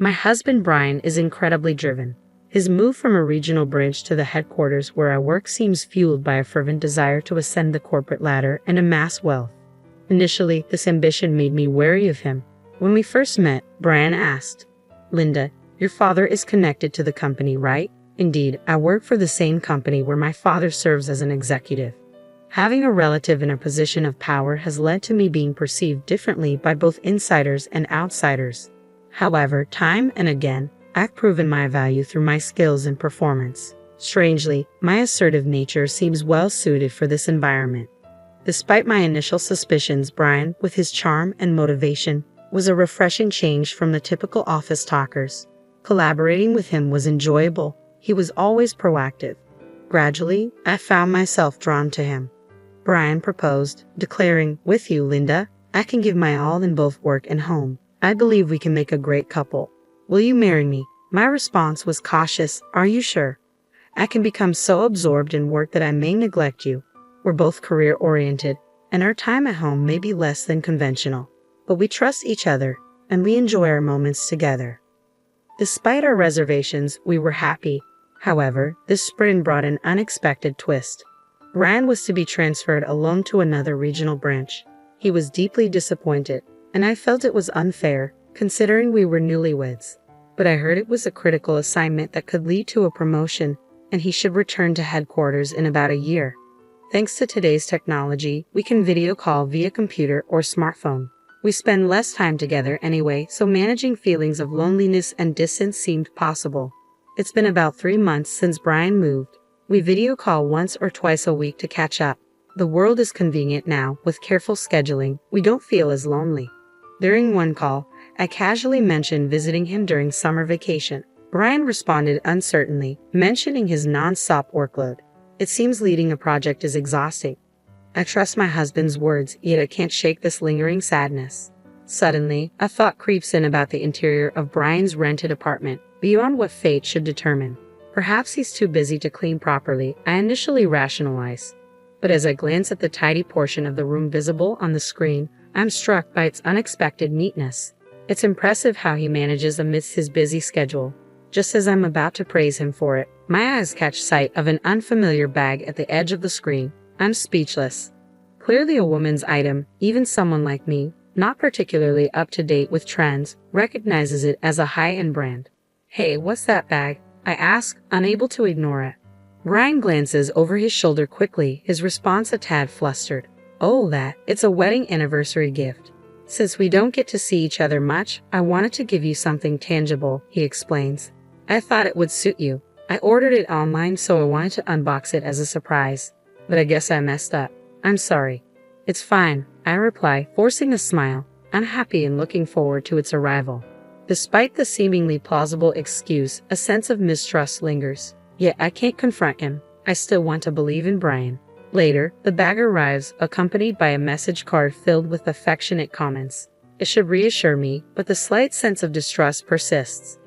My husband Brian is incredibly driven. His move from a regional branch to the headquarters where I work seems fueled by a fervent desire to ascend the corporate ladder and amass wealth. Initially, this ambition made me wary of him. When we first met, Brian asked, "Linda, your father is connected to the company, right?" "Indeed, I work for the same company where my father serves as an executive." Having a relative in a position of power has led to me being perceived differently by both insiders and outsiders. However, time and again, I've proven my value through my skills and performance. Strangely, my assertive nature seems well suited for this environment. Despite my initial suspicions, Brian, with his charm and motivation, was a refreshing change from the typical office talkers. Collaborating with him was enjoyable. He was always proactive. Gradually, I found myself drawn to him. Brian proposed, declaring, "With you, Linda, I can give my all in both work and home. I believe we can make a great couple. Will you marry me?" My response was cautious. "Are you sure? I can become so absorbed in work that I may neglect you. We're both career-oriented, and our time at home may be less than conventional. But we trust each other, and we enjoy our moments together." Despite our reservations, we were happy. However, this spring brought an unexpected twist. Brian was to be transferred alone to another regional branch. He was deeply disappointed, and I felt it was unfair, considering we were newlyweds. But I heard it was a critical assignment that could lead to a promotion, and he should return to headquarters in about a year. Thanks to today's technology, we can video call via computer or smartphone. We spend less time together anyway, so managing feelings of loneliness and distance seemed possible. It's been about 3 months since Brian moved. We video call once or twice a week to catch up. The world is convenient now. With careful scheduling, we don't feel as lonely. During one call, I casually mentioned visiting him during summer vacation. Brian responded uncertainly, mentioning his non-stop workload. "It seems leading a project is exhausting." I trust my husband's words, yet I can't shake this lingering sadness. Suddenly, a thought creeps in about the interior of Brian's rented apartment, beyond what fate should determine. Perhaps he's too busy to clean properly, I initially rationalize. But as I glance at the tidy portion of the room visible on the screen, I'm struck by its unexpected neatness. It's impressive how he manages amidst his busy schedule. Just as I'm about to praise him for it, my eyes catch sight of an unfamiliar bag at the edge of the screen. I'm speechless. Clearly a woman's item, even someone like me, not particularly up to date with trends, recognizes it as a high-end brand. "Hey, what's that bag?" I ask, unable to ignore it. Brian glances over his shoulder quickly, his response a tad flustered. "Oh, it's a wedding anniversary gift. Since we don't get to see each other much, I wanted to give you something tangible," he explains. "I thought it would suit you. I ordered it online, so I wanted to unbox it as a surprise. But I guess I messed up. I'm sorry." "It's fine," I reply, forcing a smile. I'm happy and looking forward to its arrival. Despite the seemingly plausible excuse, a sense of mistrust lingers. Yet I can't confront him. I still want to believe in Brian. Later, the bag arrives, accompanied by a message card filled with affectionate comments. It should reassure me, but the slight sense of distrust persists.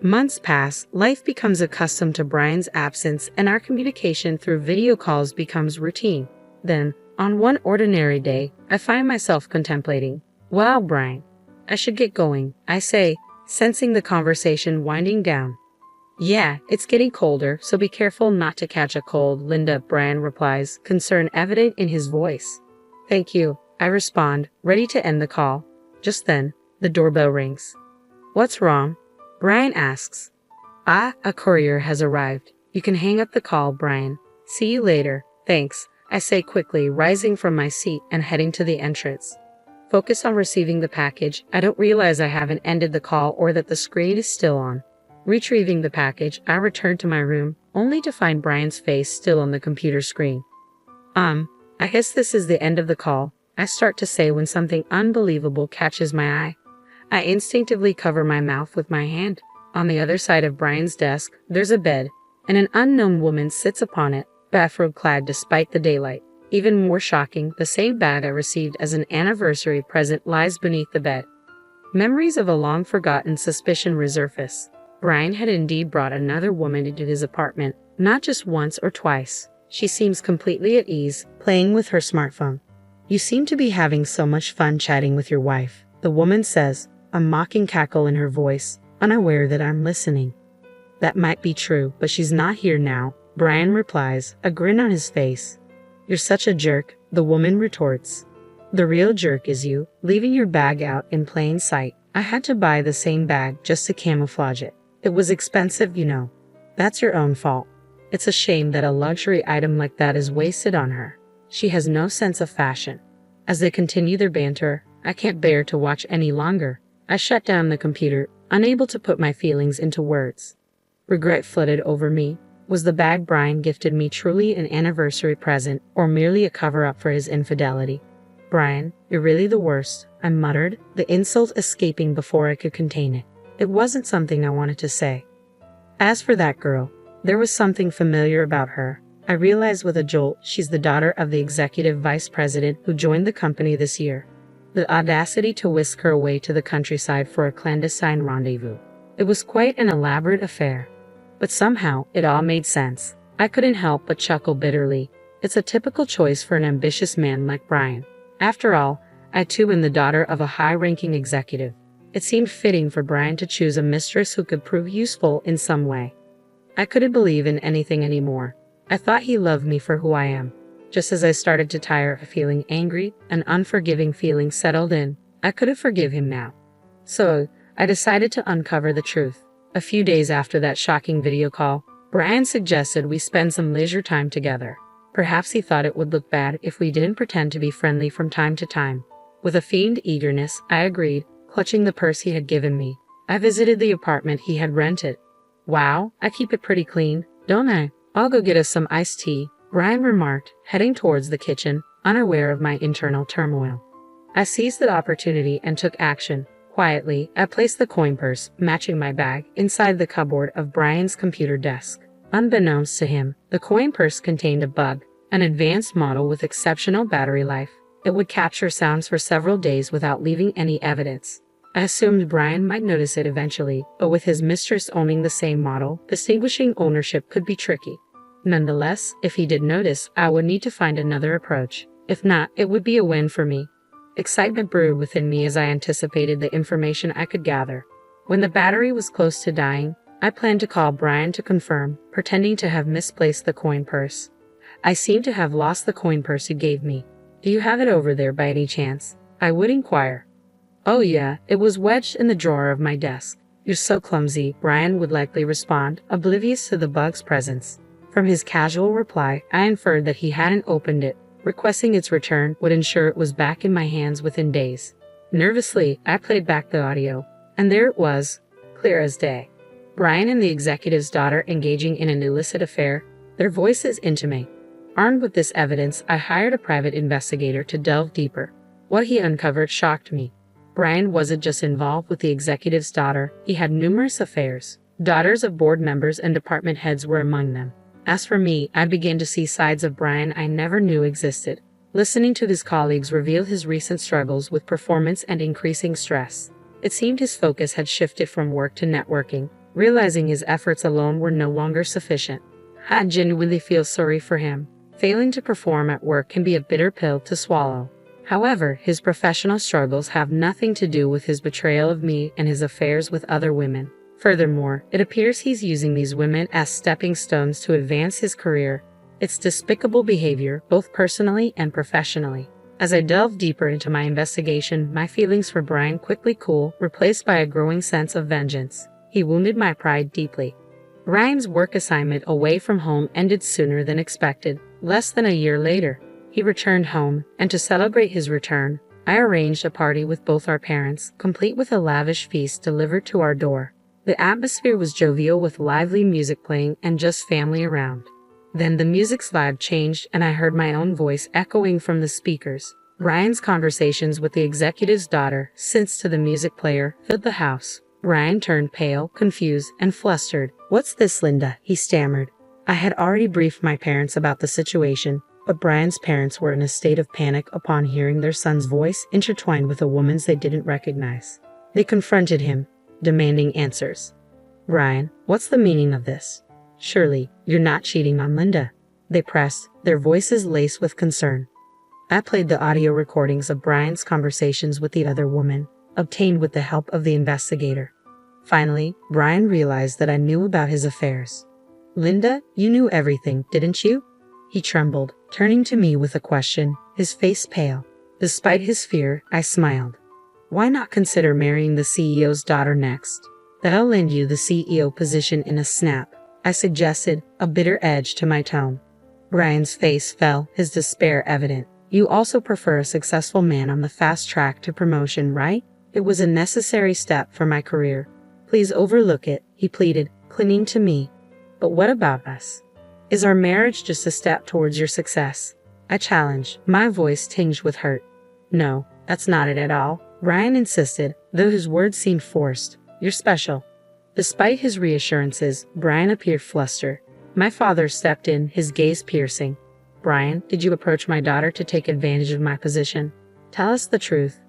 Months pass, life becomes accustomed to Brian's absence, and our communication through video calls becomes routine. Then, on one ordinary day, I find myself contemplating, "Wow, Brian, I should get going," I say, sensing the conversation winding down. "Yeah, it's getting colder, so be careful not to catch a cold, Linda," Brian replies, concern evident in his voice. "Thank you," I respond, ready to end the call. Just then, the doorbell rings. "What's wrong?" Brian asks. A courier has arrived. You can hang up the call, Brian. See you later. Thanks," I say quickly, rising from my seat and heading to the entrance. Focus on receiving the package, I don't realize I haven't ended the call or that the screen is still on. Retrieving the package, I return to my room, only to find Brian's face still on the computer screen. I guess this is the end of the call," I start to say when something unbelievable catches my eye. I instinctively cover my mouth with my hand. On the other side of Brian's desk, there's a bed, and an unknown woman sits upon it, bathrobe-clad despite the daylight. Even more shocking, the same bag I received as an anniversary present lies beneath the bed. Memories of a long-forgotten suspicion resurface. Brian had indeed brought another woman into his apartment, not just once or twice. She seems completely at ease, playing with her smartphone. "You seem to be having so much fun chatting with your wife," the woman says, a mocking cackle in her voice. unaware that I'm listening. That might be true, but she's not here now, Brian replies, a grin on his face. You're such a jerk, the woman retorts. The real jerk is you, leaving your bag out in plain sight. I had to buy the same bag just to camouflage it. It was expensive, you know. That's your own fault. It's a shame that a luxury item like that is wasted on her. She has no sense of fashion. As they continue their banter, I can't bear to watch any longer. I shut down the computer, unable to put my feelings into words. Regret flooded over me. Was the bag Brian gifted me truly an anniversary present, or merely a cover-up for his infidelity? Brian, you're really the worst, I muttered, the insult escaping before I could contain it. It wasn't something I wanted to say. As for that girl, there was something familiar about her. I realized with a jolt she's the daughter of the executive vice president who joined the company this year. The audacity to whisk her away to the countryside for a clandestine rendezvous. It was quite an elaborate affair. But somehow, it all made sense. I couldn't help but chuckle bitterly. It's a typical choice for an ambitious man like Brian. After all, I too am the daughter of a high-ranking executive. It seemed fitting for Brian to choose a mistress who could prove useful in some way. I couldn't believe in anything anymore. I thought he loved me for who I am. Just as I started to tire of feeling angry, an unforgiving feeling settled in. I couldn't forgive him now. So, I decided to uncover the truth. A few days after that shocking video call, Brian suggested we spend some leisure time together. Perhaps he thought it would look bad if we didn't pretend to be friendly from time to time. With a feigned eagerness, I agreed, clutching the purse he had given me. I visited the apartment he had rented. Wow, I keep it pretty clean, don't I? I'll go get us some iced tea, Brian remarked, heading towards the kitchen, unaware of my internal turmoil. I seized the opportunity and took action. Quietly, I placed the coin purse, matching my bag, inside the cupboard of Brian's computer desk. Unbeknownst to him, the coin purse contained a bug, an advanced model with exceptional battery life. It would capture sounds for several days without leaving any evidence. I assumed Brian might notice it eventually, but with his mistress owning the same model, distinguishing ownership could be tricky. Nonetheless, if he did notice, I would need to find another approach. If not, it would be a win for me. Excitement brewed within me as I anticipated the information I could gather. When the battery was close to dying, I planned to call Brian to confirm, pretending to have misplaced the coin purse. I seem to have lost the coin purse you gave me. Do you have it over there by any chance? I would inquire. Oh yeah, it was wedged in the drawer of my desk. You're so clumsy, Brian would likely respond, oblivious to the bug's presence. From his casual reply, I inferred that he hadn't opened it. Requesting its return would ensure it was back in my hands within days. Nervously, I played back the audio, and there it was, clear as day. Brian and the executive's daughter engaging in an illicit affair, their voices intimate. Armed with this evidence, I hired a private investigator to delve deeper. What he uncovered shocked me. Brian wasn't just involved with the executive's daughter, he had numerous affairs. Daughters of board members and department heads were among them. As for me, I began to see sides of Brian I never knew existed. Listening to his colleagues reveal his recent struggles with performance and increasing stress. It seemed his focus had shifted from work to networking, realizing his efforts alone were no longer sufficient. I genuinely feel sorry for him. Failing to perform at work can be a bitter pill to swallow. However, his professional struggles have nothing to do with his betrayal of me and his affairs with other women. Furthermore, it appears he's using these women as stepping stones to advance his career. It's despicable behavior, both personally and professionally. As I delved deeper into my investigation, my feelings for Brian quickly cooled, replaced by a growing sense of vengeance. He wounded my pride deeply. Brian's work assignment away from home ended sooner than expected. Less than a year later, he returned home, and to celebrate his return, I arranged a party with both our parents, complete with a lavish feast delivered to our door. The atmosphere was jovial with lively music playing and just family around. Then the music's vibe changed and I heard my own voice echoing from the speakers. Brian's conversations with the executive's daughter, since to the music player, filled the house. Brian turned pale, confused, and flustered. "What's this, Linda?" he stammered. I had already briefed my parents about the situation, but Brian's parents were in a state of panic upon hearing their son's voice intertwined with a woman's they didn't recognize. They confronted him, demanding answers. "Brian, what's the meaning of this? Surely, you're not cheating on Linda?" They pressed, their voices laced with concern. I played the audio recordings of Brian's conversations with the other woman, obtained with the help of the investigator. Finally, Brian realized that I knew about his affairs. Linda, you knew everything, didn't you? He trembled, turning to me with a question, his face pale. Despite his fear, I smiled. Why not consider marrying the CEO's daughter next? That'll land you the CEO position in a snap, I suggested, a bitter edge to my tone. Brian's face fell, his despair evident. You also prefer a successful man on the fast track to promotion, right? It was a necessary step for my career. Please overlook it, he pleaded, clinging to me. But what about us? Is our marriage just a step towards your success? I challenged, my voice tinged with hurt. No, that's not it at all, Brian insisted, though his words seemed forced. You're special. Despite his reassurances, Brian appeared flustered. My father stepped in, his gaze piercing. Brian, did you approach my daughter to take advantage of my position? Tell us the truth.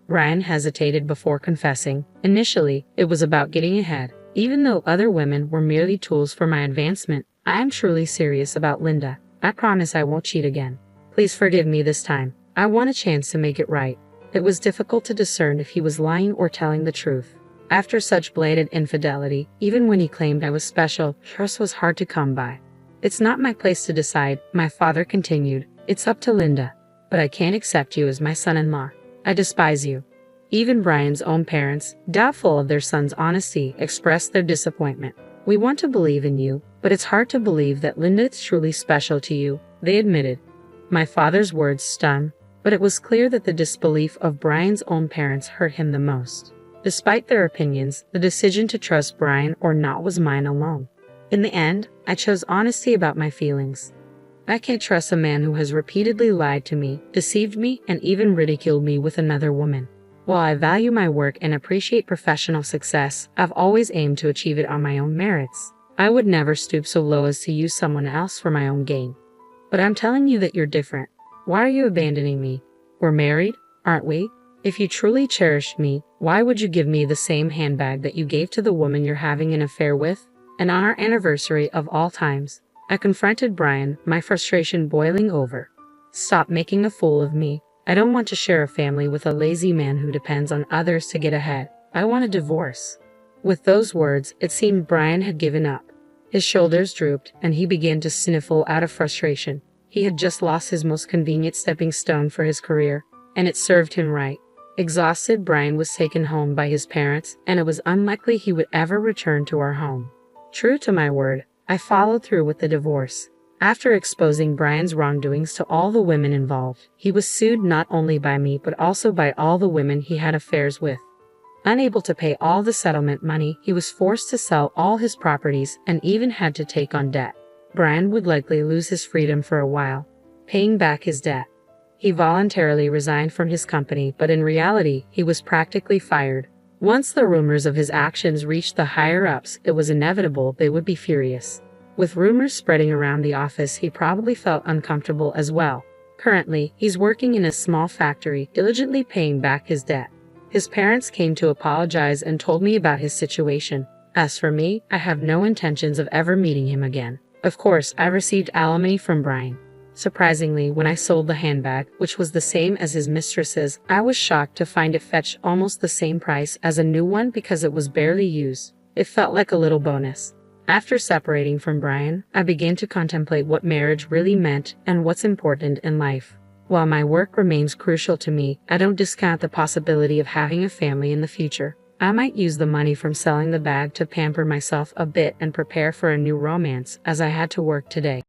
Brian hesitated before confessing. Initially, it was about getting ahead. Even though other women were merely tools for my advancement, I am truly serious about Linda. I promise I won't cheat again. Please forgive me this time. I want a chance to make it right. It was difficult to discern if he was lying or telling the truth. After such blatant infidelity, even when he claimed I was special, trust was hard to come by. It's not my place to decide, my father continued. It's up to Linda. But I can't accept you as my son-in-law. I despise you. Even Brian's own parents, doubtful of their son's honesty, expressed their disappointment. We want to believe in you, but it's hard to believe that Linda is truly special to you, they admitted. My father's words stung, but it was clear that the disbelief of Brian's own parents hurt him the most. Despite their opinions, the decision to trust Brian or not was mine alone. In the end, I chose honesty about my feelings. I can't trust a man who has repeatedly lied to me, deceived me, and even ridiculed me with another woman. While I value my work and appreciate professional success, I've always aimed to achieve it on my own merits. I would never stoop so low as to use someone else for my own gain. But I'm telling you that you're different. Why are you abandoning me? We're married, aren't we? If you truly cherished me, why would you give me the same handbag that you gave to the woman you're having an affair with? And on our anniversary of all times, I confronted Brian, my frustration boiling over. Stop making a fool of me. I don't want to share a family with a lazy man who depends on others to get ahead. I want a divorce. With those words, it seemed Brian had given up. His shoulders drooped, and he began to sniffle out of frustration. He had just lost his most convenient stepping stone for his career, and it served him right. Exhausted, Brian was taken home by his parents, and it was unlikely he would ever return to our home. True to my word, I followed through with the divorce. After exposing Brian's wrongdoings to all the women involved, he was sued not only by me but also by all the women he had affairs with. Unable to pay all the settlement money, he was forced to sell all his properties and even had to take on debt. Brian would likely lose his freedom for a while, paying back his debt. He voluntarily resigned from his company, but in reality, he was practically fired. Once the rumors of his actions reached the higher-ups, it was inevitable they would be furious. With rumors spreading around the office, he probably felt uncomfortable as well. Currently, he's working in a small factory, diligently paying back his debt. His parents came to apologize and told me about his situation. As for me, I have no intentions of ever meeting him again. Of course, I received alimony from Brian. Surprisingly, when I sold the handbag, which was the same as his mistress's, I was shocked to find it fetched almost the same price as a new one because it was barely used. It felt like a little bonus. After separating from Brian, I began to contemplate what marriage really meant and what's important in life. While my work remains crucial to me, I don't discount the possibility of having a family in the future. I might use the money from selling the bag to pamper myself a bit and prepare for a new romance, as I had to work today.